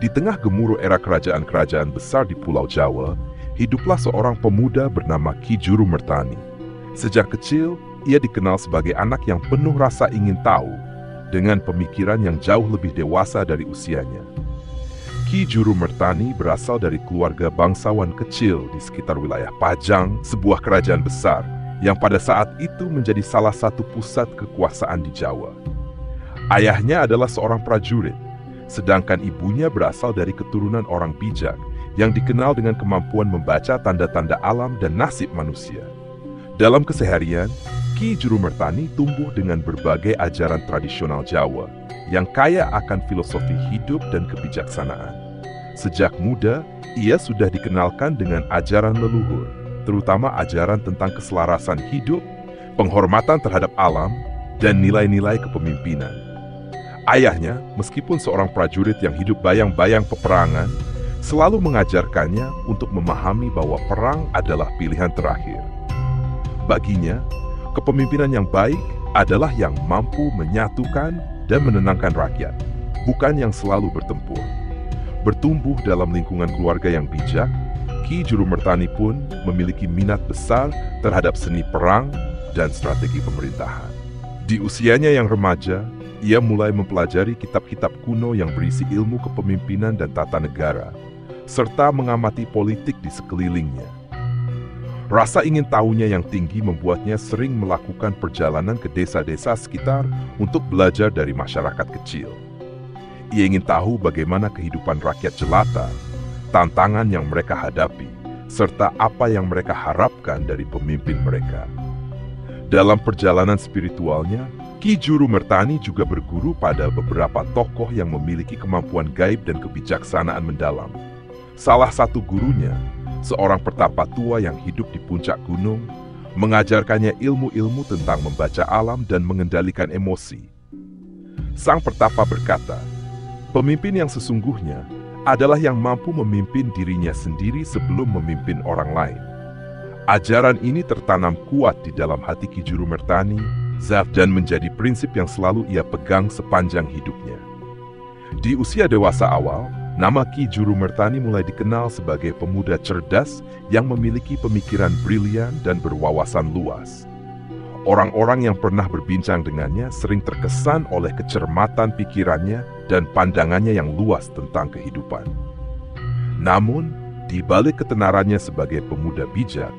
Di tengah gemuruh era kerajaan-kerajaan besar di Pulau Jawa, hiduplah seorang pemuda bernama Ki Juru Mertani. Sejak kecil, ia dikenal sebagai anak yang penuh rasa ingin tahu, dengan pemikiran yang jauh lebih dewasa dari usianya. Ki Juru Mertani berasal dari keluarga bangsawan kecil di sekitar wilayah Pajang, sebuah kerajaan besar yang pada saat itu menjadi salah satu pusat kekuasaan di Jawa. Ayahnya adalah seorang prajurit, sedangkan ibunya berasal dari keturunan orang bijak yang dikenal dengan kemampuan membaca tanda-tanda alam dan nasib manusia. Dalam keseharian, Ki Juru Mertani tumbuh dengan berbagai ajaran tradisional Jawa yang kaya akan filosofi hidup dan kebijaksanaan. Sejak muda, ia sudah dikenalkan dengan ajaran leluhur, terutama ajaran tentang keselarasan hidup, penghormatan terhadap alam, dan nilai-nilai kepemimpinan. Ayahnya, meskipun seorang prajurit yang hidup bayang-bayang peperangan, selalu mengajarkannya untuk memahami bahwa perang adalah pilihan terakhir. Baginya, kepemimpinan yang baik adalah yang mampu menyatukan dan menenangkan rakyat, bukan yang selalu bertempur. Bertumbuh dalam lingkungan keluarga yang bijak, Ki Juru Mertani pun memiliki minat besar terhadap seni perang dan strategi pemerintahan. Di usianya yang remaja, ia mulai mempelajari kitab-kitab kuno yang berisi ilmu kepemimpinan dan tata negara, serta mengamati politik di sekelilingnya. Rasa ingin tahunya yang tinggi membuatnya sering melakukan perjalanan ke desa-desa sekitar untuk belajar dari masyarakat kecil. Ia ingin tahu bagaimana kehidupan rakyat jelata, tantangan yang mereka hadapi, serta apa yang mereka harapkan dari pemimpin mereka. Dalam perjalanan spiritualnya, Ki Juru Mertani juga berguru pada beberapa tokoh yang memiliki kemampuan gaib dan kebijaksanaan mendalam. Salah satu gurunya, seorang pertapa tua yang hidup di puncak gunung, mengajarkannya ilmu-ilmu tentang membaca alam dan mengendalikan emosi. Sang pertapa berkata, pemimpin yang sesungguhnya adalah yang mampu memimpin dirinya sendiri sebelum memimpin orang lain. Ajaran ini tertanam kuat di dalam hati Ki Juru Mertani, dan menjadi prinsip yang selalu ia pegang sepanjang hidupnya. Di usia dewasa awal, nama Ki Juru Mertani mulai dikenal sebagai pemuda cerdas yang memiliki pemikiran brilian dan berwawasan luas. Orang-orang yang pernah berbincang dengannya sering terkesan oleh kecermatan pikirannya dan pandangannya yang luas tentang kehidupan. Namun, di balik ketenarannya sebagai pemuda bijak,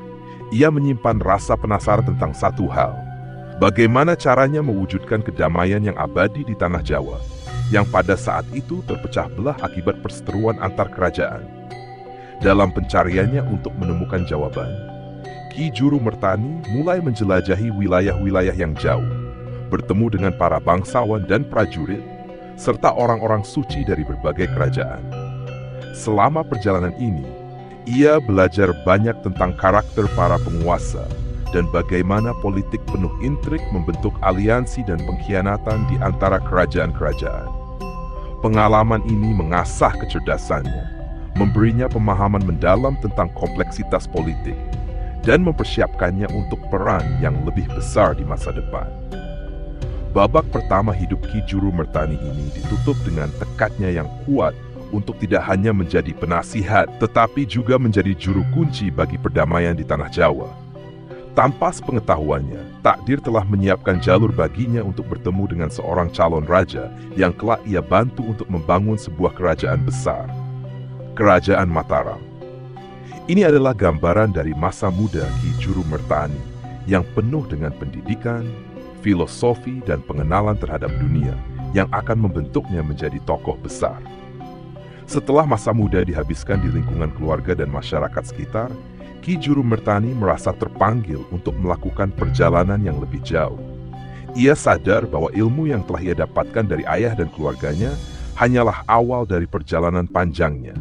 ia menyimpan rasa penasaran tentang satu hal: bagaimana caranya mewujudkan kedamaian yang abadi di tanah Jawa, yang pada saat itu terpecah belah akibat perseteruan antar kerajaan. Dalam pencariannya untuk menemukan jawaban, Ki Juru Mertani mulai menjelajahi wilayah-wilayah yang jauh, bertemu dengan para bangsawan dan prajurit, serta orang-orang suci dari berbagai kerajaan. Selama perjalanan ini, ia belajar banyak tentang karakter para penguasa, dan bagaimana politik penuh intrik membentuk aliansi dan pengkhianatan di antara kerajaan-kerajaan. Pengalaman ini mengasah kecerdasannya, memberinya pemahaman mendalam tentang kompleksitas politik, dan mempersiapkannya untuk peran yang lebih besar di masa depan. Babak pertama hidup Ki Juru Mertani ini ditutup dengan tekadnya yang kuat untuk tidak hanya menjadi penasihat, tetapi juga menjadi juru kunci bagi perdamaian di tanah Jawa. Tanpa sepengetahuannya, takdir telah menyiapkan jalur baginya untuk bertemu dengan seorang calon raja yang kelak ia bantu untuk membangun sebuah kerajaan besar, Kerajaan Mataram. Ini adalah gambaran dari masa muda Ki Juru Mertani yang penuh dengan pendidikan, filosofi, dan pengenalan terhadap dunia yang akan membentuknya menjadi tokoh besar. Setelah masa muda dihabiskan di lingkungan keluarga dan masyarakat sekitar, Ki Juru Mertani merasa terpanggil untuk melakukan perjalanan yang lebih jauh. Ia sadar bahwa ilmu yang telah ia dapatkan dari ayah dan keluarganya hanyalah awal dari perjalanan panjangnya.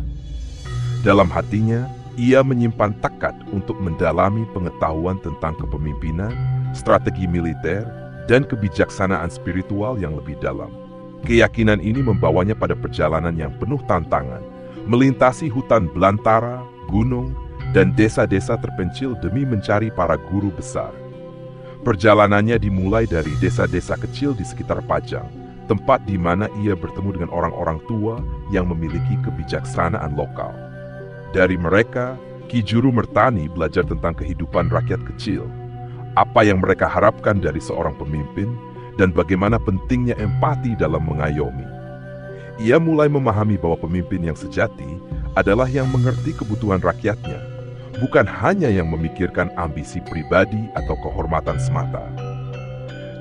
Dalam hatinya, ia menyimpan tekad untuk mendalami pengetahuan tentang kepemimpinan, strategi militer, dan kebijaksanaan spiritual yang lebih dalam. Keyakinan ini membawanya pada perjalanan yang penuh tantangan, melintasi hutan belantara, gunung, dan desa-desa terpencil demi mencari para guru besar. Perjalanannya dimulai dari desa-desa kecil di sekitar Pajang, tempat di mana ia bertemu dengan orang-orang tua yang memiliki kebijaksanaan lokal. Dari mereka, Ki Juru Mertani belajar tentang kehidupan rakyat kecil, apa yang mereka harapkan dari seorang pemimpin, dan bagaimana pentingnya empati dalam mengayomi. Ia mulai memahami bahwa pemimpin yang sejati adalah yang mengerti kebutuhan rakyatnya, bukan hanya yang memikirkan ambisi pribadi atau kehormatan semata.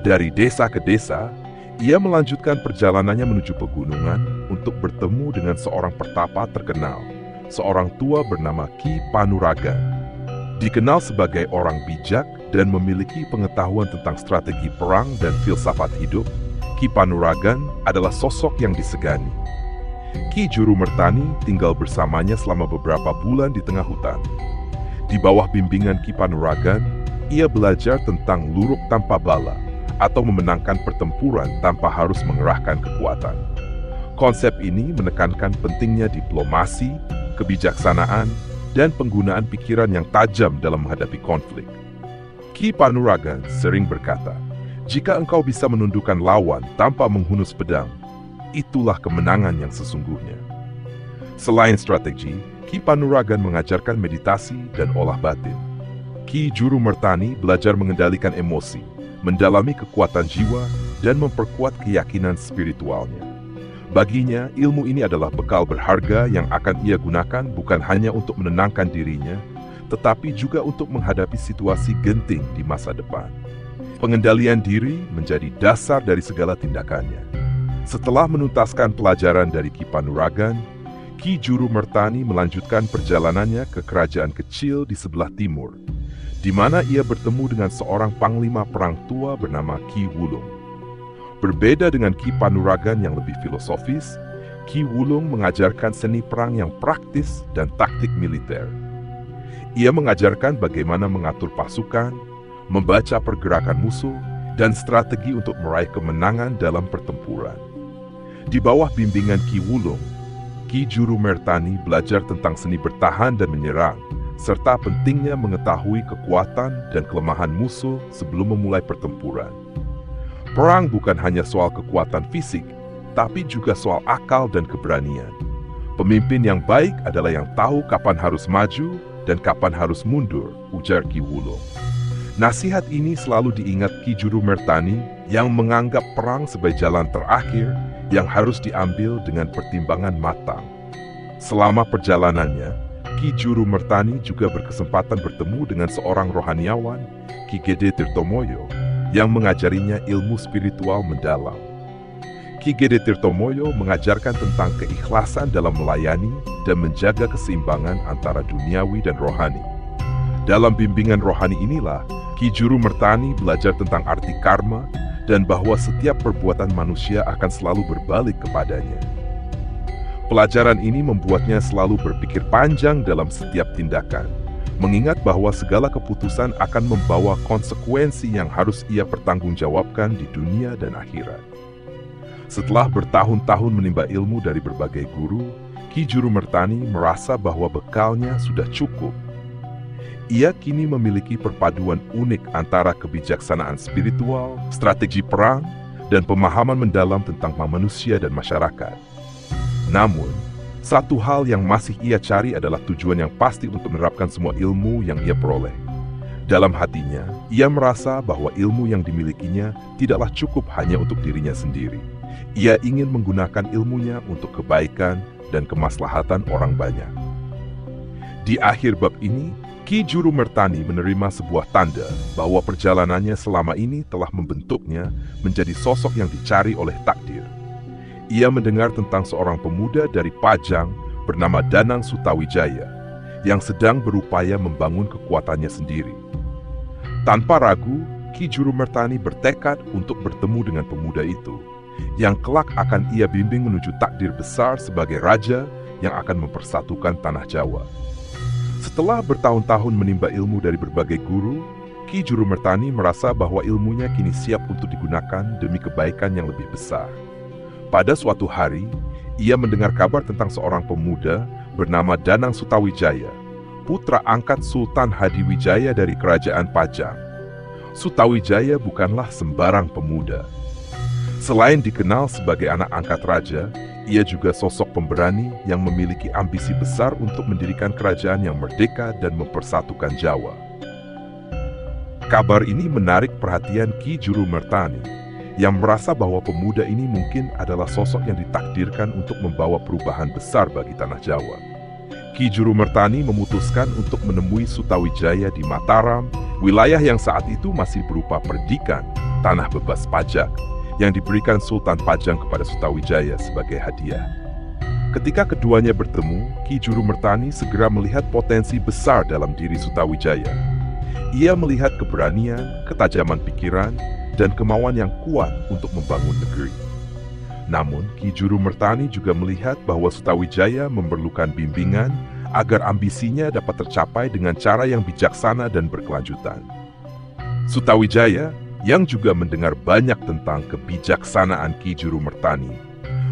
Dari desa ke desa, ia melanjutkan perjalanannya menuju pegunungan untuk bertemu dengan seorang pertapa terkenal, seorang tua bernama Ki Panuragan. Dikenal sebagai orang bijak dan memiliki pengetahuan tentang strategi perang dan filsafat hidup, Ki Panuragan adalah sosok yang disegani. Ki Juru Mertani tinggal bersamanya selama beberapa bulan di tengah hutan. Di bawah bimbingan Ki Panuragan, ia belajar tentang luruk tanpa bala atau memenangkan pertempuran tanpa harus mengerahkan kekuatan. Konsep ini menekankan pentingnya diplomasi, kebijaksanaan, dan penggunaan pikiran yang tajam dalam menghadapi konflik. Ki Panuragan sering berkata, "Jika engkau bisa menundukkan lawan tanpa menghunus pedang, itulah kemenangan yang sesungguhnya." Selain strategi, Ki Panuragan mengajarkan meditasi dan olah batin. Ki Juru Mertani belajar mengendalikan emosi, mendalami kekuatan jiwa, dan memperkuat keyakinan spiritualnya. Baginya, ilmu ini adalah bekal berharga yang akan ia gunakan bukan hanya untuk menenangkan dirinya, tetapi juga untuk menghadapi situasi genting di masa depan. Pengendalian diri menjadi dasar dari segala tindakannya. Setelah menuntaskan pelajaran dari Ki Panuragan, Ki Juru Mertani melanjutkan perjalanannya ke kerajaan kecil di sebelah timur, di mana ia bertemu dengan seorang panglima perang tua bernama Ki Wulung. Berbeda dengan Ki Panuragan yang lebih filosofis, Ki Wulung mengajarkan seni perang yang praktis dan taktik militer. Ia mengajarkan bagaimana mengatur pasukan, membaca pergerakan musuh, dan strategi untuk meraih kemenangan dalam pertempuran. Di bawah bimbingan Ki Wulung, Ki Juru Mertani belajar tentang seni bertahan dan menyerang, serta pentingnya mengetahui kekuatan dan kelemahan musuh sebelum memulai pertempuran. Perang bukan hanya soal kekuatan fisik, tapi juga soal akal dan keberanian. Pemimpin yang baik adalah yang tahu kapan harus maju dan kapan harus mundur, ujar Ki Wulung. Nasihat ini selalu diingat Ki Juru Mertani yang menganggap perang sebagai jalan terakhir yang harus diambil dengan pertimbangan matang. Selama perjalanannya, Ki Juru Mertani juga berkesempatan bertemu dengan seorang rohaniawan, Ki Gede Tirtomoyo, yang mengajarinya ilmu spiritual mendalam. Ki Gede Tirtomoyo mengajarkan tentang keikhlasan dalam melayani dan menjaga keseimbangan antara duniawi dan rohani. Dalam bimbingan rohani inilah, Ki Juru Mertani belajar tentang arti karma dan bahwa setiap perbuatan manusia akan selalu berbalik kepadanya. Pelajaran ini membuatnya selalu berpikir panjang dalam setiap tindakan, mengingat bahwa segala keputusan akan membawa konsekuensi yang harus ia pertanggungjawabkan di dunia dan akhirat. Setelah bertahun-tahun menimba ilmu dari berbagai guru, Ki Juru Mertani merasa bahwa bekalnya sudah cukup. Ia kini memiliki perpaduan unik antara kebijaksanaan spiritual, strategi perang, dan pemahaman mendalam tentang manusia dan masyarakat. Namun, satu hal yang masih ia cari adalah tujuan yang pasti untuk menerapkan semua ilmu yang ia peroleh. Dalam hatinya, ia merasa bahwa ilmu yang dimilikinya tidaklah cukup hanya untuk dirinya sendiri. Ia ingin menggunakan ilmunya untuk kebaikan dan kemaslahatan orang banyak. Di akhir bab ini, Ki Juru Mertani menerima sebuah tanda bahwa perjalanannya selama ini telah membentuknya menjadi sosok yang dicari oleh takdir. Ia mendengar tentang seorang pemuda dari Pajang bernama Danang Sutawijaya yang sedang berupaya membangun kekuatannya sendiri. Tanpa ragu, Ki Juru Mertani bertekad untuk bertemu dengan pemuda itu, yang kelak akan ia bimbing menuju takdir besar sebagai raja yang akan mempersatukan tanah Jawa. Setelah bertahun-tahun menimba ilmu dari berbagai guru, Ki Juru Mertani merasa bahwa ilmunya kini siap untuk digunakan demi kebaikan yang lebih besar. Pada suatu hari, ia mendengar kabar tentang seorang pemuda bernama Danang Sutawijaya, putra angkat Sultan Hadiwijaya dari Kerajaan Pajang. Sutawijaya bukanlah sembarang pemuda. Selain dikenal sebagai anak angkat raja, ia juga sosok pemberani yang memiliki ambisi besar untuk mendirikan kerajaan yang merdeka dan mempersatukan Jawa. Kabar ini menarik perhatian Ki Jurumertani, yang merasa bahwa pemuda ini mungkin adalah sosok yang ditakdirkan untuk membawa perubahan besar bagi tanah Jawa. Ki Jurumertani memutuskan untuk menemui Sutawijaya di Mataram, wilayah yang saat itu masih berupa perdikan, tanah bebas pajak, yang diberikan Sultan Pajang kepada Sutawijaya sebagai hadiah. Ketika keduanya bertemu, Ki Jurumertani segera melihat potensi besar dalam diri Sutawijaya. Ia melihat keberanian, ketajaman pikiran, dan kemauan yang kuat untuk membangun negeri. Namun, Ki Jurumertani juga melihat bahwa Sutawijaya memerlukan bimbingan agar ambisinya dapat tercapai dengan cara yang bijaksana dan berkelanjutan. Sutawijaya yang juga mendengar banyak tentang kebijaksanaan Ki Jurumertani,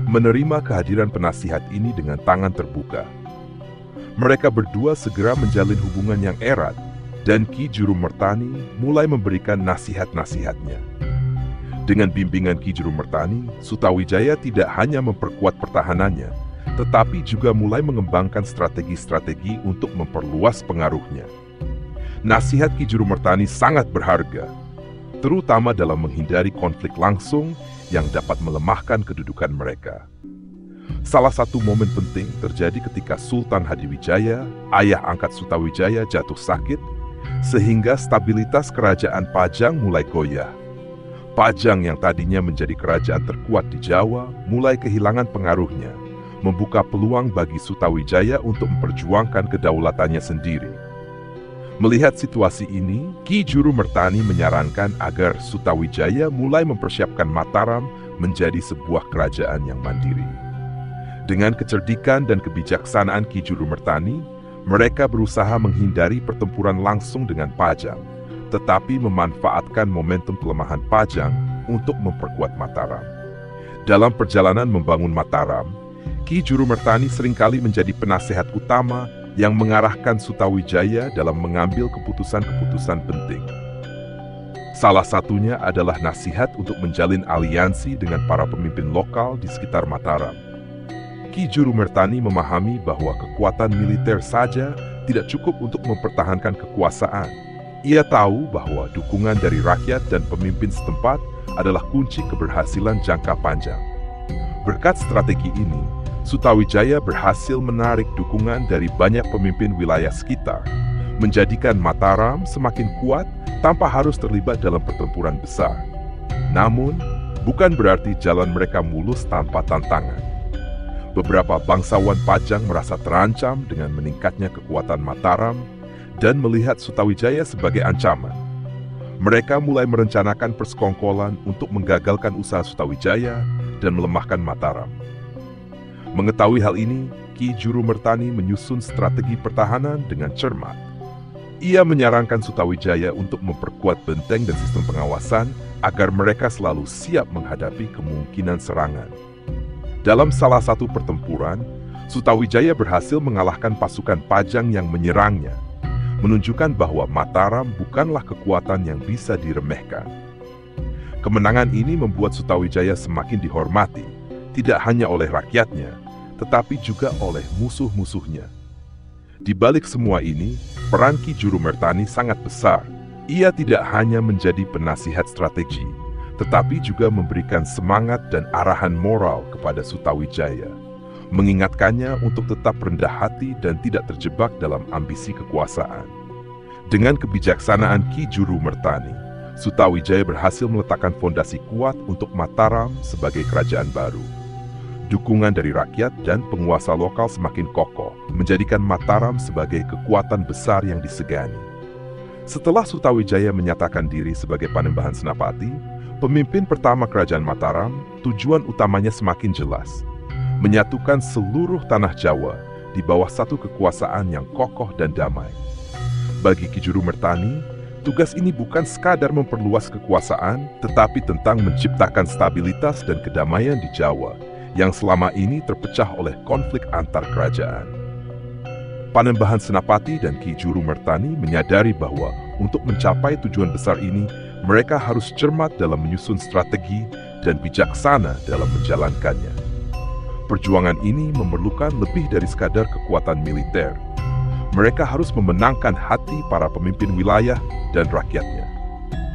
menerima kehadiran penasihat ini dengan tangan terbuka. Mereka berdua segera menjalin hubungan yang erat, dan Ki Jurumertani mulai memberikan nasihat-nasihatnya. Dengan bimbingan Ki Jurumertani, Sutawijaya tidak hanya memperkuat pertahanannya, tetapi juga mulai mengembangkan strategi-strategi untuk memperluas pengaruhnya. Nasihat Ki Jurumertani sangat berharga, terutama dalam menghindari konflik langsung yang dapat melemahkan kedudukan mereka. Salah satu momen penting terjadi ketika Sultan Hadiwijaya, ayah angkat Sutawijaya, jatuh sakit, sehingga stabilitas kerajaan Pajang mulai goyah. Pajang yang tadinya menjadi kerajaan terkuat di Jawa mulai kehilangan pengaruhnya, membuka peluang bagi Sutawijaya untuk memperjuangkan kedaulatannya sendiri. Melihat situasi ini, Ki Jurumertani menyarankan agar Sutawijaya mulai mempersiapkan Mataram menjadi sebuah kerajaan yang mandiri. Dengan kecerdikan dan kebijaksanaan Ki Jurumertani, mereka berusaha menghindari pertempuran langsung dengan Pajang, tetapi memanfaatkan momentum pelemahan Pajang untuk memperkuat Mataram. Dalam perjalanan membangun Mataram, Ki Jurumertani seringkali menjadi penasehat utama yang mengarahkan Sutawijaya dalam mengambil keputusan-keputusan penting. Salah satunya adalah nasihat untuk menjalin aliansi dengan para pemimpin lokal di sekitar Mataram. Ki Jurumertani memahami bahwa kekuatan militer saja tidak cukup untuk mempertahankan kekuasaan. Ia tahu bahwa dukungan dari rakyat dan pemimpin setempat adalah kunci keberhasilan jangka panjang. Berkat strategi ini, Sutawijaya berhasil menarik dukungan dari banyak pemimpin wilayah sekitar, menjadikan Mataram semakin kuat tanpa harus terlibat dalam pertempuran besar. Namun, bukan berarti jalan mereka mulus tanpa tantangan. Beberapa bangsawan Pajang merasa terancam dengan meningkatnya kekuatan Mataram dan melihat Sutawijaya sebagai ancaman. Mereka mulai merencanakan persekongkolan untuk menggagalkan usaha Sutawijaya dan melemahkan Mataram. Mengetahui hal ini, Ki Jurumertani menyusun strategi pertahanan dengan cermat. Ia menyarankan Sutawijaya untuk memperkuat benteng dan sistem pengawasan agar mereka selalu siap menghadapi kemungkinan serangan. Dalam salah satu pertempuran, Sutawijaya berhasil mengalahkan pasukan Pajang yang menyerangnya, menunjukkan bahwa Mataram bukanlah kekuatan yang bisa diremehkan. Kemenangan ini membuat Sutawijaya semakin dihormati, tidak hanya oleh rakyatnya, tetapi juga oleh musuh-musuhnya. Di balik semua ini, peran Ki Jurumertani sangat besar. Ia tidak hanya menjadi penasihat strategi, tetapi juga memberikan semangat dan arahan moral kepada Sutawijaya, mengingatkannya untuk tetap rendah hati dan tidak terjebak dalam ambisi kekuasaan. Dengan kebijaksanaan Ki Jurumertani, Sutawijaya berhasil meletakkan fondasi kuat untuk Mataram sebagai kerajaan baru. Dukungan dari rakyat dan penguasa lokal semakin kokoh, menjadikan Mataram sebagai kekuatan besar yang disegani. Setelah Sutawijaya menyatakan diri sebagai Panembahan Senapati, pemimpin pertama kerajaan Mataram, tujuan utamanya semakin jelas: menyatukan seluruh tanah Jawa di bawah satu kekuasaan yang kokoh dan damai. Bagi Ki Jurumertani, tugas ini bukan sekadar memperluas kekuasaan, tetapi tentang menciptakan stabilitas dan kedamaian di Jawa yang selama ini terpecah oleh konflik antar kerajaan. Panembahan Senapati dan Ki Jurumertani menyadari bahwa untuk mencapai tujuan besar ini, mereka harus cermat dalam menyusun strategi dan bijaksana dalam menjalankannya. Perjuangan ini memerlukan lebih dari sekadar kekuatan militer. Mereka harus memenangkan hati para pemimpin wilayah dan rakyatnya.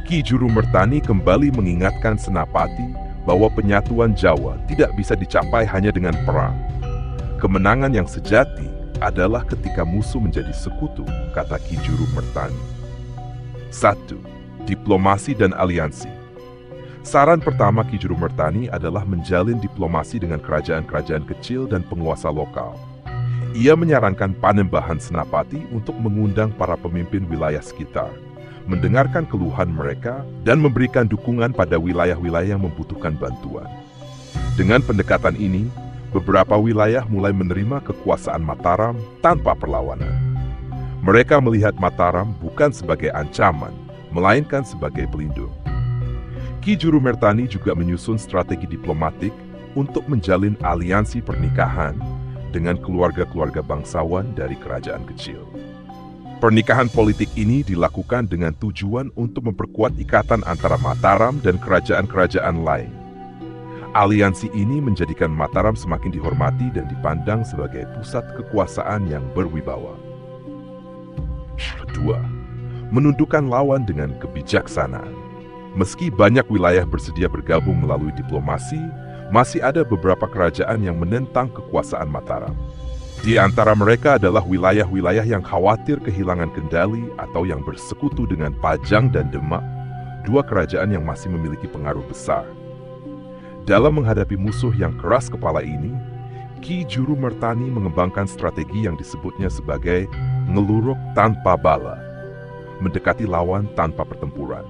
Ki Juru Mertani kembali mengingatkan Senapati bahwa penyatuan Jawa tidak bisa dicapai hanya dengan perang. Kemenangan yang sejati adalah ketika musuh menjadi sekutu, kata Ki Juru Mertani. 1. Diplomasi dan aliansi. Saran pertama Ki Juru Mertani adalah menjalin diplomasi dengan kerajaan-kerajaan kecil dan penguasa lokal. Ia menyarankan Panembahan Senapati untuk mengundang para pemimpin wilayah sekitar, mendengarkan keluhan mereka, dan memberikan dukungan pada wilayah-wilayah yang membutuhkan bantuan. Dengan pendekatan ini, beberapa wilayah mulai menerima kekuasaan Mataram tanpa perlawanan. Mereka melihat Mataram bukan sebagai ancaman, melainkan sebagai pelindung. Ki Juru Mertani juga menyusun strategi diplomatik untuk menjalin aliansi pernikahan dengan keluarga-keluarga bangsawan dari kerajaan kecil. Pernikahan politik ini dilakukan dengan tujuan untuk memperkuat ikatan antara Mataram dan kerajaan-kerajaan lain. Aliansi ini menjadikan Mataram semakin dihormati dan dipandang sebagai pusat kekuasaan yang berwibawa. 2. Menundukkan lawan dengan kebijaksanaan. Meski banyak wilayah bersedia bergabung melalui diplomasi, masih ada beberapa kerajaan yang menentang kekuasaan Mataram. Di antara mereka adalah wilayah-wilayah yang khawatir kehilangan kendali atau yang bersekutu dengan Pajang dan Demak, dua kerajaan yang masih memiliki pengaruh besar. Dalam menghadapi musuh yang keras kepala ini, Ki Juru Mertani mengembangkan strategi yang disebutnya sebagai ngeluruk tanpa bala, mendekati lawan tanpa pertempuran.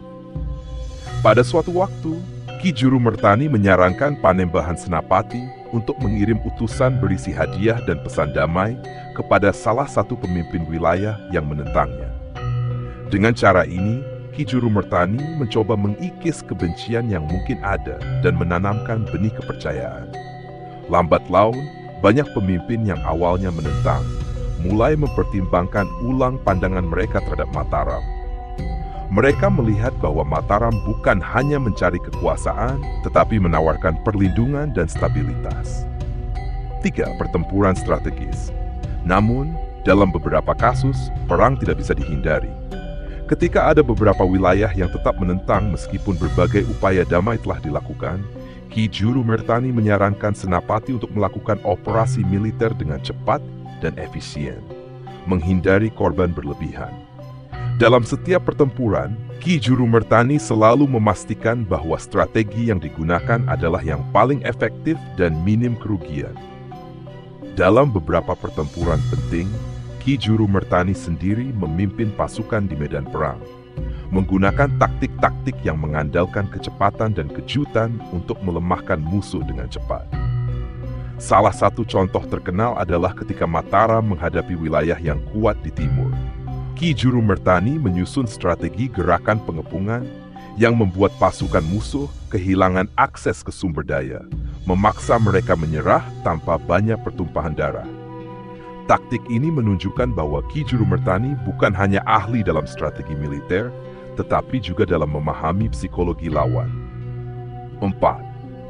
Pada suatu waktu, Ki Juru Mertani menyarankan Panembahan Senapati untuk mengirim utusan berisi hadiah dan pesan damai kepada salah satu pemimpin wilayah yang menentangnya. Dengan cara ini, Ki Juru Mertani mencoba mengikis kebencian yang mungkin ada dan menanamkan benih kepercayaan. Lambat laun, banyak pemimpin yang awalnya menentang mulai mempertimbangkan ulang pandangan mereka terhadap Mataram. Mereka melihat bahwa Mataram bukan hanya mencari kekuasaan, tetapi menawarkan perlindungan dan stabilitas. 3. Pertempuran strategis. Namun, dalam beberapa kasus, perang tidak bisa dihindari. Ketika ada beberapa wilayah yang tetap menentang meskipun berbagai upaya damai telah dilakukan, Ki Juru Mertani menyarankan Senapati untuk melakukan operasi militer dengan cepat dan efisien, menghindari korban berlebihan. Dalam setiap pertempuran, Ki Juru Mertani selalu memastikan bahwa strategi yang digunakan adalah yang paling efektif dan minim kerugian. Dalam beberapa pertempuran penting, Ki Juru Mertani sendiri memimpin pasukan di medan perang, menggunakan taktik-taktik yang mengandalkan kecepatan dan kejutan untuk melemahkan musuh dengan cepat. Salah satu contoh terkenal adalah ketika Mataram menghadapi wilayah yang kuat di timur. Ki Juru Mertani menyusun strategi gerakan pengepungan yang membuat pasukan musuh kehilangan akses ke sumber daya, memaksa mereka menyerah tanpa banyak pertumpahan darah. Taktik ini menunjukkan bahwa Ki Juru Mertani bukan hanya ahli dalam strategi militer, tetapi juga dalam memahami psikologi lawan. 4.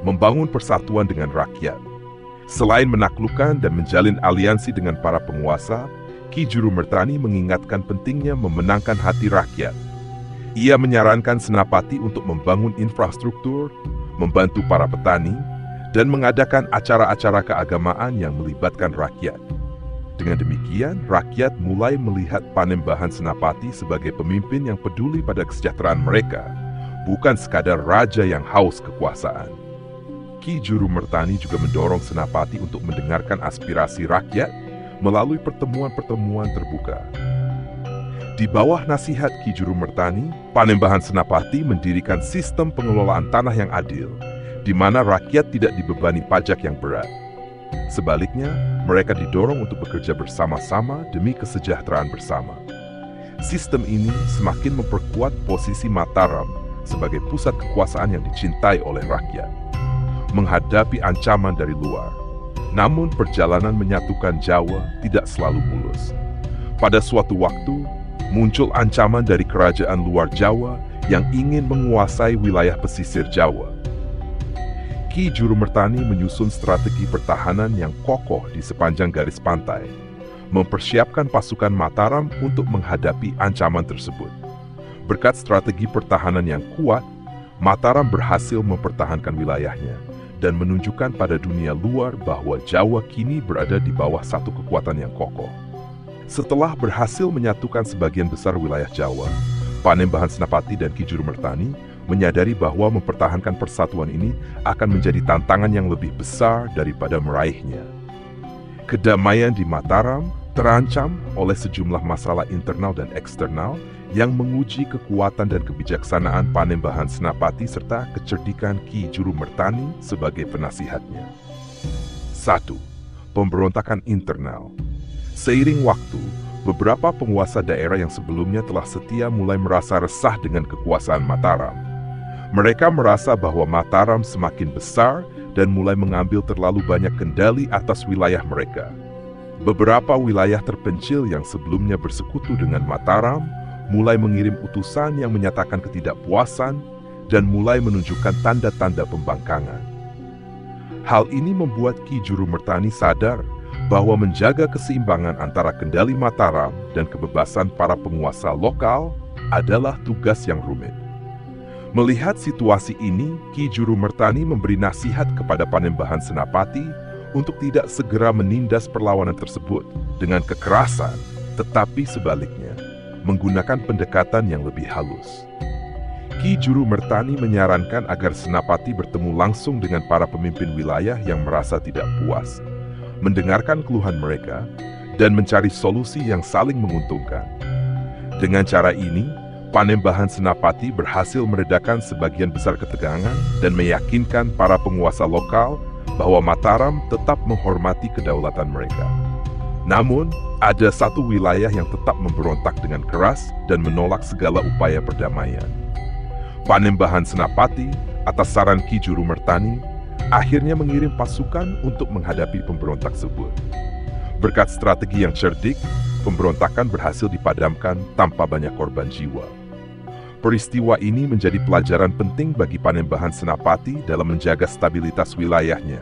Membangun persatuan dengan rakyat. Selain menaklukkan dan menjalin aliansi dengan para penguasa, Ki Juru Mertani mengingatkan pentingnya memenangkan hati rakyat. Ia menyarankan Senapati untuk membangun infrastruktur, membantu para petani, dan mengadakan acara-acara keagamaan yang melibatkan rakyat. Dengan demikian, rakyat mulai melihat Panembahan Senapati sebagai pemimpin yang peduli pada kesejahteraan mereka, bukan sekadar raja yang haus kekuasaan. Ki Juru Mertani juga mendorong Senapati untuk mendengarkan aspirasi rakyat melalui pertemuan-pertemuan terbuka. Di bawah nasihat Ki Juru Mertani, Panembahan Senapati mendirikan sistem pengelolaan tanah yang adil, di mana rakyat tidak dibebani pajak yang berat. Sebaliknya, mereka didorong untuk bekerja bersama-sama demi kesejahteraan bersama. Sistem ini semakin memperkuat posisi Mataram sebagai pusat kekuasaan yang dicintai oleh rakyat, menghadapi ancaman dari luar. Namun perjalanan menyatukan Jawa tidak selalu mulus. Pada suatu waktu, muncul ancaman dari kerajaan luar Jawa yang ingin menguasai wilayah pesisir Jawa. Ki Juru Mertani menyusun strategi pertahanan yang kokoh di sepanjang garis pantai, mempersiapkan pasukan Mataram untuk menghadapi ancaman tersebut. Berkat strategi pertahanan yang kuat, Mataram berhasil mempertahankan wilayahnya dan menunjukkan pada dunia luar bahwa Jawa kini berada di bawah satu kekuatan yang kokoh. Setelah berhasil menyatukan sebagian besar wilayah Jawa, Panembahan Senapati dan Ki Juru Mertani menyadari bahwa mempertahankan persatuan ini akan menjadi tantangan yang lebih besar daripada meraihnya. Kedamaian di Mataram terancam oleh sejumlah masalah internal dan eksternal yang menguji kekuatan dan kebijaksanaan Panembahan Senapati serta kecerdikan Ki Juru Mertani sebagai penasihatnya. 1. Pemberontakan internal. Seiring waktu, beberapa penguasa daerah yang sebelumnya telah setia mulai merasa resah dengan kekuasaan Mataram. Mereka merasa bahwa Mataram semakin besar dan mulai mengambil terlalu banyak kendali atas wilayah mereka. Beberapa wilayah terpencil yang sebelumnya bersekutu dengan Mataram mulai mengirim utusan yang menyatakan ketidakpuasan dan mulai menunjukkan tanda-tanda pembangkangan. Hal ini membuat Ki Juru Mertani sadar bahwa menjaga keseimbangan antara kendali Mataram dan kebebasan para penguasa lokal adalah tugas yang rumit. Melihat situasi ini, Ki Juru Mertani memberi nasihat kepada Panembahan Senapati untuk tidak segera menindas perlawanan tersebut dengan kekerasan, tetapi sebaliknya, menggunakan pendekatan yang lebih halus. Ki Juru Mertani menyarankan agar Senapati bertemu langsung dengan para pemimpin wilayah yang merasa tidak puas, mendengarkan keluhan mereka, dan mencari solusi yang saling menguntungkan. Dengan cara ini, Panembahan Senapati berhasil meredakan sebagian besar ketegangan dan meyakinkan para penguasa lokal bahwa Mataram tetap menghormati kedaulatan mereka. Namun, ada satu wilayah yang tetap memberontak dengan keras dan menolak segala upaya perdamaian. Panembahan Senapati, atas saran Ki Juru Mertani, akhirnya mengirim pasukan untuk menghadapi pemberontak tersebut. Berkat strategi yang cerdik, pemberontakan berhasil dipadamkan tanpa banyak korban jiwa. Peristiwa ini menjadi pelajaran penting bagi Panembahan Senapati dalam menjaga stabilitas wilayahnya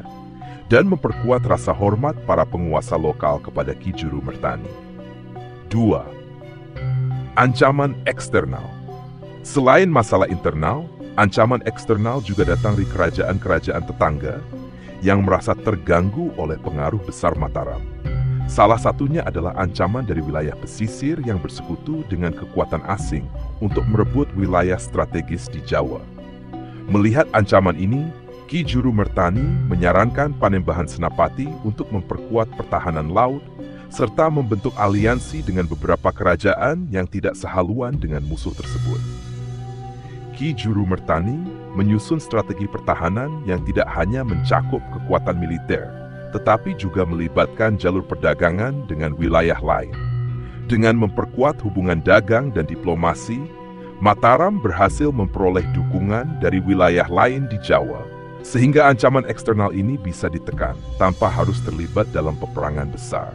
dan memperkuat rasa hormat para penguasa lokal kepada Ki Juru Mertani. 2. Ancaman eksternal. Selain masalah internal, ancaman eksternal juga datang dari kerajaan-kerajaan tetangga yang merasa terganggu oleh pengaruh besar Mataram. Salah satunya adalah ancaman dari wilayah pesisir yang bersekutu dengan kekuatan asing untuk merebut wilayah strategis di Jawa. Melihat ancaman ini, Ki Juru Mertani menyarankan Panembahan Senapati untuk memperkuat pertahanan laut serta membentuk aliansi dengan beberapa kerajaan yang tidak sehaluan dengan musuh tersebut. Ki Juru Mertani menyusun strategi pertahanan yang tidak hanya mencakup kekuatan militer, tetapi juga melibatkan jalur perdagangan dengan wilayah lain. Dengan memperkuat hubungan dagang dan diplomasi, Mataram berhasil memperoleh dukungan dari wilayah lain di Jawa, sehingga ancaman eksternal ini bisa ditekan tanpa harus terlibat dalam peperangan besar.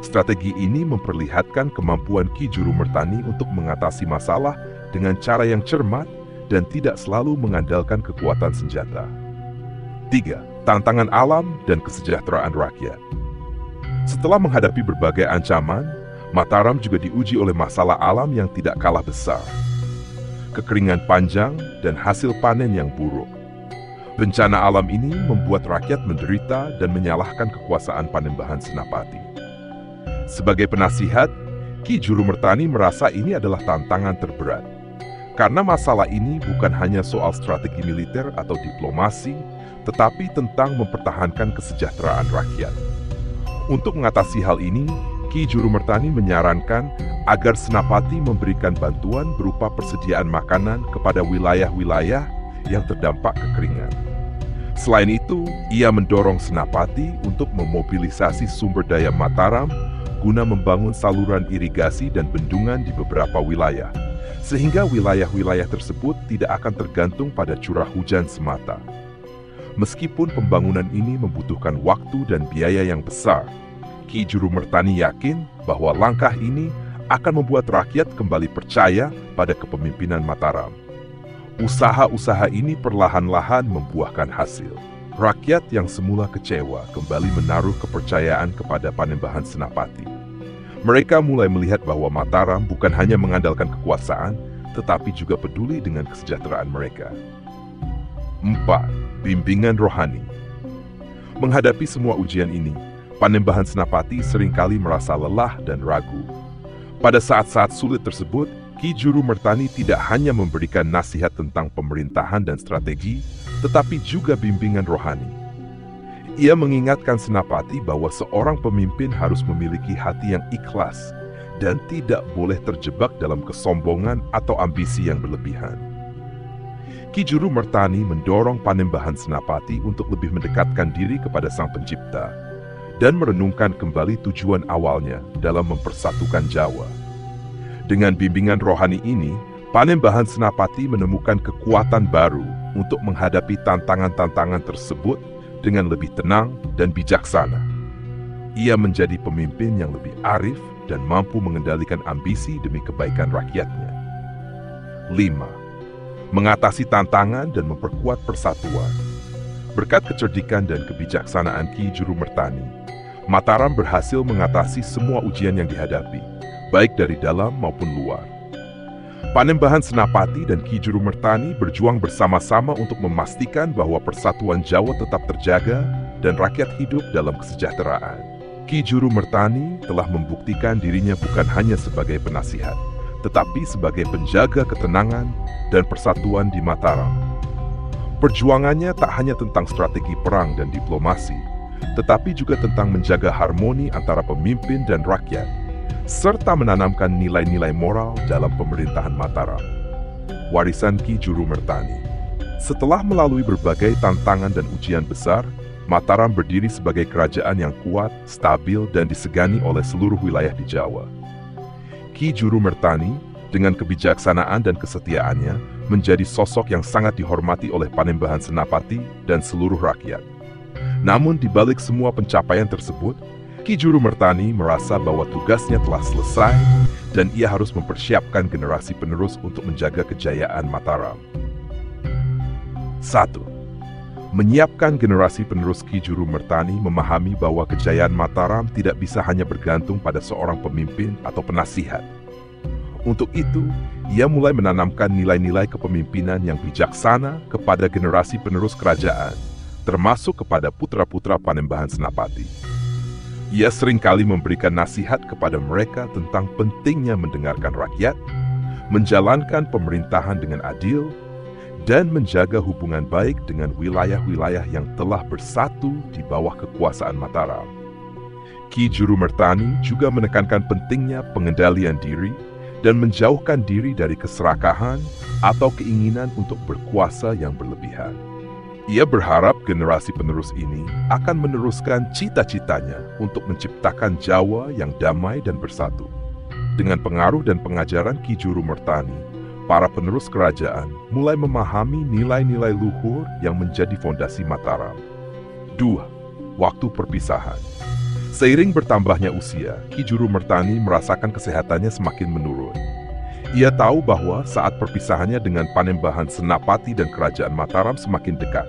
Strategi ini memperlihatkan kemampuan Ki Juru Mertani untuk mengatasi masalah dengan cara yang cermat dan tidak selalu mengandalkan kekuatan senjata. 3. Tantangan alam dan kesejahteraan rakyat. Setelah menghadapi berbagai ancaman, Mataram juga diuji oleh masalah alam yang tidak kalah besar. Kekeringan panjang dan hasil panen yang buruk. Bencana alam ini membuat rakyat menderita dan menyalahkan kekuasaan Panembahan Senapati. Sebagai penasihat, Ki Juru Mertani merasa ini adalah tantangan terberat. Karena masalah ini bukan hanya soal strategi militer atau diplomasi, tetapi tentang mempertahankan kesejahteraan rakyat. Untuk mengatasi hal ini, Ki Juru Mertani menyarankan agar Senapati memberikan bantuan berupa persediaan makanan kepada wilayah-wilayah yang terdampak kekeringan. Selain itu, ia mendorong Senapati untuk memobilisasi sumber daya Mataram guna membangun saluran irigasi dan bendungan di beberapa wilayah, sehingga wilayah-wilayah tersebut tidak akan tergantung pada curah hujan semata. Meskipun pembangunan ini membutuhkan waktu dan biaya yang besar, Ki Juru Mertani yakin bahwa langkah ini akan membuat rakyat kembali percaya pada kepemimpinan Mataram. Usaha-usaha ini perlahan-lahan membuahkan hasil. Rakyat yang semula kecewa kembali menaruh kepercayaan kepada Panembahan Senapati. Mereka mulai melihat bahwa Mataram bukan hanya mengandalkan kekuasaan, tetapi juga peduli dengan kesejahteraan mereka. 4. Bimbingan rohani. Menghadapi semua ujian ini, Panembahan Senapati seringkali merasa lelah dan ragu. Pada saat-saat sulit tersebut, Ki Juru Mertani tidak hanya memberikan nasihat tentang pemerintahan dan strategi, tetapi juga bimbingan rohani. Ia mengingatkan Senapati bahwa seorang pemimpin harus memiliki hati yang ikhlas dan tidak boleh terjebak dalam kesombongan atau ambisi yang berlebihan. Ki Juru Mertani mendorong Panembahan Senapati untuk lebih mendekatkan diri kepada Sang Pencipta dan merenungkan kembali tujuan awalnya dalam mempersatukan Jawa. Dengan bimbingan rohani ini, Panembahan Senapati menemukan kekuatan baru untuk menghadapi tantangan-tantangan tersebut dengan lebih tenang dan bijaksana. Ia menjadi pemimpin yang lebih arif dan mampu mengendalikan ambisi demi kebaikan rakyatnya. 5. Mengatasi tantangan dan memperkuat persatuan. Berkat kecerdikan dan kebijaksanaan Ki Juru Mertani, Mataram berhasil mengatasi semua ujian yang dihadapi, baik dari dalam maupun luar. Panembahan Senapati dan Ki Juru Mertani berjuang bersama-sama untuk memastikan bahwa persatuan Jawa tetap terjaga dan rakyat hidup dalam kesejahteraan. Ki Juru Mertani telah membuktikan dirinya bukan hanya sebagai penasihat, tetapi sebagai penjaga ketenangan dan persatuan di Mataram. Perjuangannya tak hanya tentang strategi perang dan diplomasi, tetapi juga tentang menjaga harmoni antara pemimpin dan rakyat, serta menanamkan nilai-nilai moral dalam pemerintahan Mataram. Warisan Ki Juru Mertani. Setelah melalui berbagai tantangan dan ujian besar, Mataram berdiri sebagai kerajaan yang kuat, stabil, dan disegani oleh seluruh wilayah di Jawa. Ki Juru Mertani, dengan kebijaksanaan dan kesetiaannya, menjadi sosok yang sangat dihormati oleh Panembahan Senapati dan seluruh rakyat. Namun di balik semua pencapaian tersebut, Ki Juru Mertani merasa bahwa tugasnya telah selesai dan ia harus mempersiapkan generasi penerus untuk menjaga kejayaan Mataram. 1. Menyiapkan generasi penerus. Ki Juru Mertani memahami bahwa kejayaan Mataram tidak bisa hanya bergantung pada seorang pemimpin atau penasihat. Untuk itu, ia mulai menanamkan nilai-nilai kepemimpinan yang bijaksana kepada generasi penerus kerajaan, termasuk kepada putra-putra Panembahan Senapati. Ia seringkali memberikan nasihat kepada mereka tentang pentingnya mendengarkan rakyat, menjalankan pemerintahan dengan adil, dan menjaga hubungan baik dengan wilayah-wilayah yang telah bersatu di bawah kekuasaan Mataram. Ki Juru Mertani juga menekankan pentingnya pengendalian diri dan menjauhkan diri dari keserakahan atau keinginan untuk berkuasa yang berlebihan. Ia berharap generasi penerus ini akan meneruskan cita-citanya untuk menciptakan Jawa yang damai dan bersatu. Dengan pengaruh dan pengajaran Ki Juru Mertani, para penerus kerajaan mulai memahami nilai-nilai luhur yang menjadi fondasi Mataram. 2. Waktu perpisahan. Seiring bertambahnya usia, Ki Juru Mertani merasakan kesehatannya semakin menurun. Ia tahu bahwa saat perpisahannya dengan Panembahan Senapati dan Kerajaan Mataram semakin dekat.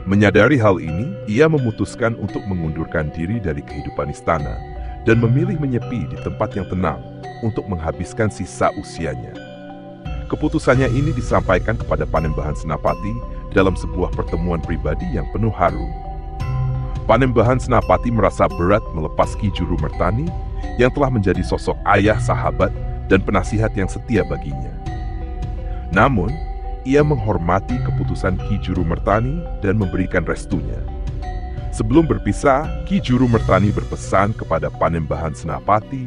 Menyadari hal ini, ia memutuskan untuk mengundurkan diri dari kehidupan istana dan memilih menyepi di tempat yang tenang untuk menghabiskan sisa usianya. Keputusannya ini disampaikan kepada Panembahan Senapati dalam sebuah pertemuan pribadi yang penuh haru. Panembahan Senapati merasa berat melepas Ki Juru Mertani yang telah menjadi sosok ayah, sahabat, dan penasihat yang setia baginya. Namun, ia menghormati keputusan Ki Juru Mertani dan memberikan restunya. Sebelum berpisah, Ki Juru Mertani berpesan kepada Panembahan Senapati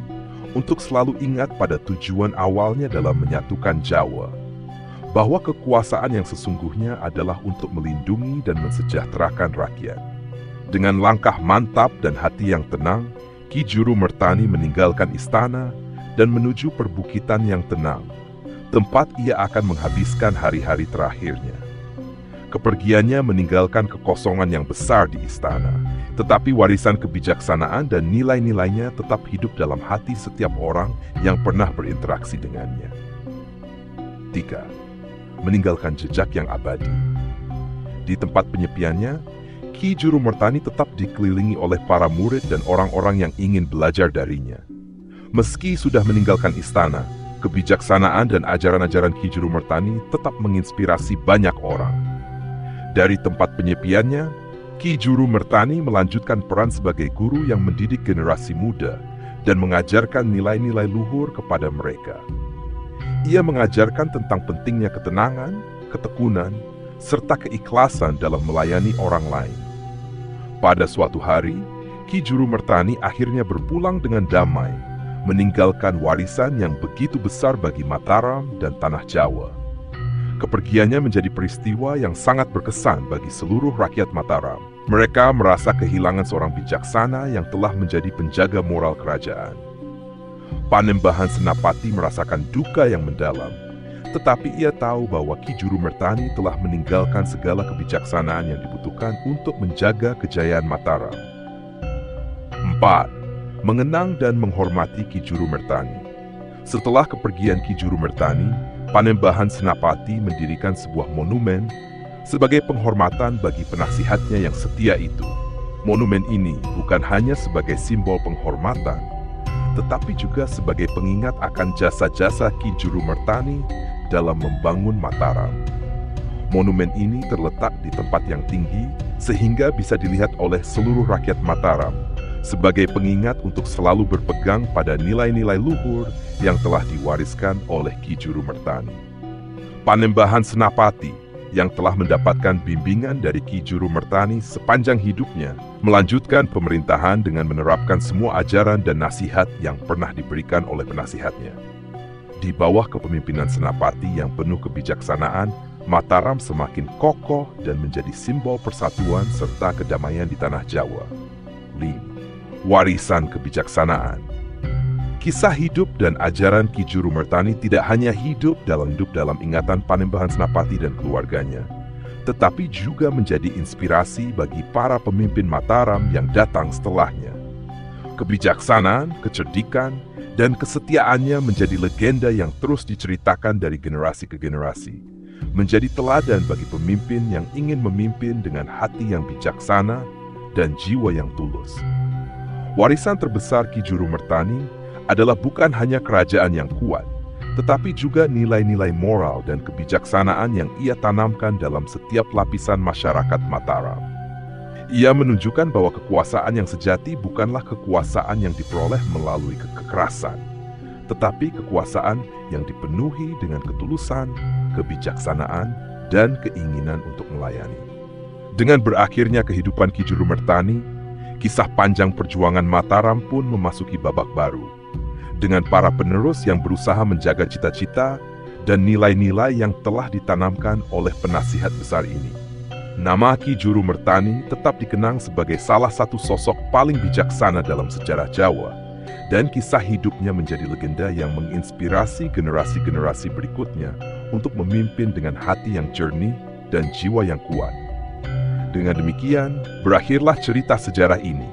untuk selalu ingat pada tujuan awalnya dalam menyatukan Jawa, bahwa kekuasaan yang sesungguhnya adalah untuk melindungi dan mensejahterakan rakyat. Dengan langkah mantap dan hati yang tenang, Ki Juru Mertani meninggalkan istana dan menuju perbukitan yang tenang, tempat ia akan menghabiskan hari-hari terakhirnya. Kepergiannya meninggalkan kekosongan yang besar di istana, tetapi warisan kebijaksanaan dan nilai-nilainya tetap hidup dalam hati setiap orang yang pernah berinteraksi dengannya. 3. meninggalkan jejak yang abadi. Di tempat penyepiannya, Ki Juru Mertani tetap dikelilingi oleh para murid dan orang-orang yang ingin belajar darinya. Meski sudah meninggalkan istana, kebijaksanaan dan ajaran-ajaran Ki Juru Mertani tetap menginspirasi banyak orang. Dari tempat penyepiannya, Ki Juru Mertani melanjutkan peran sebagai guru yang mendidik generasi muda dan mengajarkan nilai-nilai luhur kepada mereka. Ia mengajarkan tentang pentingnya ketenangan, ketekunan, serta keikhlasan dalam melayani orang lain. Pada suatu hari, Ki Juru Mertani akhirnya berpulang dengan damai, meninggalkan warisan yang begitu besar bagi Mataram dan tanah Jawa. Kepergiannya menjadi peristiwa yang sangat berkesan bagi seluruh rakyat Mataram. Mereka merasa kehilangan seorang bijaksana yang telah menjadi penjaga moral kerajaan. Panembahan Senapati merasakan duka yang mendalam, tetapi ia tahu bahwa Ki Juru Mertani telah meninggalkan segala kebijaksanaan yang dibutuhkan untuk menjaga kejayaan Mataram. 4. Mengenang dan menghormati Ki Juru Mertani. Setelah kepergian Ki Juru Mertani, Panembahan Senapati mendirikan sebuah monumen sebagai penghormatan bagi penasihatnya yang setia itu. Monumen ini bukan hanya sebagai simbol penghormatan, tetapi juga sebagai pengingat akan jasa-jasa Ki Juru Mertani dalam membangun Mataram. Monumen ini terletak di tempat yang tinggi sehingga bisa dilihat oleh seluruh rakyat Mataram sebagai pengingat untuk selalu berpegang pada nilai-nilai luhur yang telah diwariskan oleh Ki Juru Mertani. Panembahan Senapati yang telah mendapatkan bimbingan dari Ki Juru Mertani sepanjang hidupnya melanjutkan pemerintahan dengan menerapkan semua ajaran dan nasihat yang pernah diberikan oleh penasihatnya. Di bawah kepemimpinan Senapati yang penuh kebijaksanaan, Mataram semakin kokoh dan menjadi simbol persatuan serta kedamaian di tanah Jawa. 5. Warisan kebijaksanaan. Kisah hidup dan ajaran Ki Juru Mertani tidak hanya hidup dalam ingatan Panembahan Senapati dan keluarganya, tetapi juga menjadi inspirasi bagi para pemimpin Mataram yang datang setelahnya. Kebijaksanaan, kecerdikan, dan kesetiaannya menjadi legenda yang terus diceritakan dari generasi ke generasi, menjadi teladan bagi pemimpin yang ingin memimpin dengan hati yang bijaksana dan jiwa yang tulus. Warisan terbesar Ki Juru Mertani adalah bukan hanya kerajaan yang kuat, tetapi juga nilai-nilai moral dan kebijaksanaan yang ia tanamkan dalam setiap lapisan masyarakat Mataram. Ia menunjukkan bahwa kekuasaan yang sejati bukanlah kekuasaan yang diperoleh melalui kekerasan, tetapi kekuasaan yang dipenuhi dengan ketulusan, kebijaksanaan, dan keinginan untuk melayani. Dengan berakhirnya kehidupan Ki Juru Mertani, kisah panjang perjuangan Mataram pun memasuki babak baru, dengan para penerus yang berusaha menjaga cita-cita dan nilai-nilai yang telah ditanamkan oleh penasihat besar ini. Nama Ki Juru Mertani tetap dikenang sebagai salah satu sosok paling bijaksana dalam sejarah Jawa, dan kisah hidupnya menjadi legenda yang menginspirasi generasi-generasi berikutnya untuk memimpin dengan hati yang jernih dan jiwa yang kuat. Dengan demikian, berakhirlah cerita sejarah ini,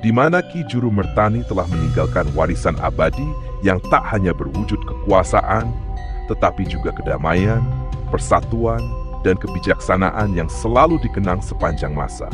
di mana Ki Juru Mertani telah meninggalkan warisan abadi yang tak hanya berwujud kekuasaan, tetapi juga kedamaian, persatuan, dan kebijaksanaan yang selalu dikenang sepanjang masa.